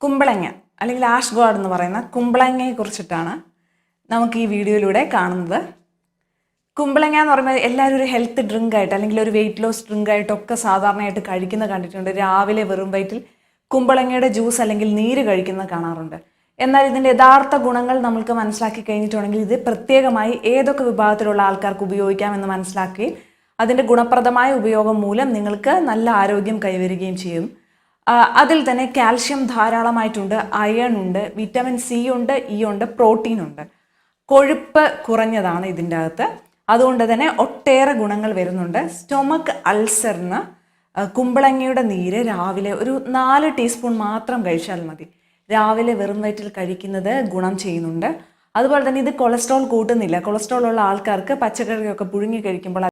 കുമ്പളങ്ങ അല്ലെങ്കിൽ ash God എന്ന് പറയുന്ന കുമ്പളങ്ങയെ കുറിച്ചിട്ടാണ് നമുക്ക് ഈ വീഡിയോയിലൂടെ കാണുന്നത്. കുമ്പളങ്ങ എന്ന് പറയുമ്പോൾ എല്ലാവരും ഒരു ഹെൽത്ത് ഡ്രിങ്ക് ആയിട്ട് അല്ലെങ്കിൽ ഒരു വെയിറ്റ് ലോസ് ഡ്രിങ്ക് ആയിട്ടൊക്കെ സാധാരണയായിട്ട് കഴിക്കുന്നത് കണ്ടിട്ടുണ്ട്. രാവിലെ വെറും വയറ്റിൽ കുമ്പളങ്ങയുടെ ജ്യൂസ് അല്ലെങ്കിൽ നീര് കഴിക്കുന്നത് കാണാറുണ്ട്. എന്നാൽ ഇതിൻ്റെ യഥാർത്ഥ ഗുണങ്ങൾ നമ്മൾക്ക് മനസ്സിലാക്കി കഴിഞ്ഞിട്ടുണ്ടെങ്കിൽ ഇത് പ്രത്യേകമായി ഏതൊക്കെ വിഭാഗത്തിലുള്ള ആൾക്കാർക്ക് ഉപയോഗിക്കാമെന്ന് മനസ്സിലാക്കുകയും അതിൻ്റെ ഗുണപ്രദമായ ഉപയോഗം മൂലം നിങ്ങൾക്ക് നല്ല ആരോഗ്യം കൈവരികയും ചെയ്യും. അതിൽ തന്നെ കാൽഷ്യം ധാരാളമായിട്ടുണ്ട്, അയൺ ഉണ്ട്, വിറ്റമിൻ സി ഉണ്ട്, ഇ ഉണ്ട്, പ്രോട്ടീൻ ഉണ്ട്. കൊഴുപ്പ് കുറഞ്ഞതാണ് ഇതിൻ്റെ അകത്ത്. അതുകൊണ്ട് തന്നെ ഒട്ടേറെ ഗുണങ്ങൾ വരുന്നുണ്ട്. സ്റ്റൊമക്ക് അൾസറിന് കുമ്പളങ്ങയുടെ നീര് രാവിലെ ഒരു 4 ടീസ്പൂൺ മാത്രം കഴിച്ചാൽ മതി. രാവിലെ വെറും വയറ്റിൽ കഴിക്കുന്നത് ഗുണം ചെയ്യുന്നുണ്ട്. അതുപോലെ തന്നെ ഇത് കൊളസ്ട്രോൾ കൂട്ടുന്നില്ല. കൊളസ്ട്രോൾ ഉള്ള ആൾക്കാർക്ക് പച്ചക്കറിയൊക്കെ പുഴുങ്ങി കഴിക്കുമ്പോൾ